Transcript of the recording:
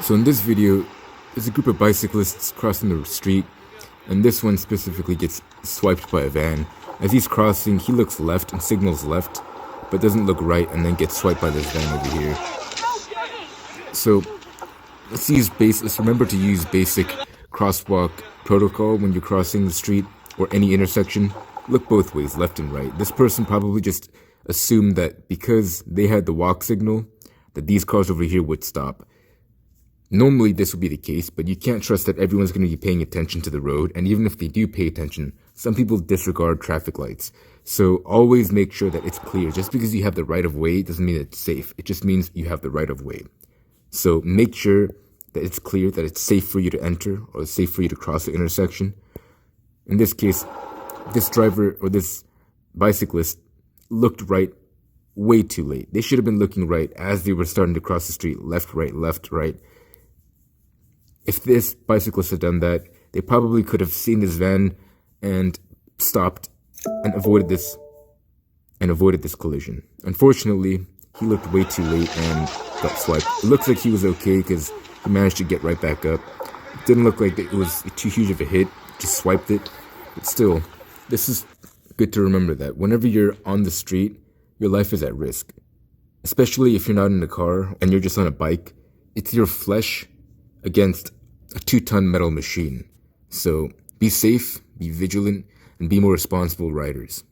So in this video, there's a group of bicyclists crossing the street, and this one specifically gets swiped by a van. As he's crossing, he looks left and signals left, but doesn't look right and then gets swiped by this van over here. So let's remember to use basic crosswalk protocol when you're crossing the street or any intersection. Look both ways, left and right. This person probably just assumed that because they had the walk signal, that these cars over here would stop. Normally this would be the case, but you can't trust that everyone's going to be paying attention to the road, and even if they do pay attention, some people disregard traffic lights. So always make sure that it's clear. Just because you have the right of way doesn't mean it's safe. It just means you have the right of way. So make sure that it's clear that it's safe for you to enter or it's safe for you to cross the intersection. In this case, this driver or this bicyclist looked right way too late. They should have been looking right as they were starting to cross the street, left, right. If this bicyclist had done that, they probably could have seen this van and stopped and avoided this collision. Unfortunately, he looked way too late and got swiped. It looks like he was okay because he managed to get right back up. It didn't look like it was too huge of a hit, just swiped it. But still, this is good to remember that whenever you're on the street, your life is at risk. Especially if you're not in a car and you're just on a bike. It's your flesh against a 2-ton metal machine. So be safe, be vigilant, and be more responsible riders.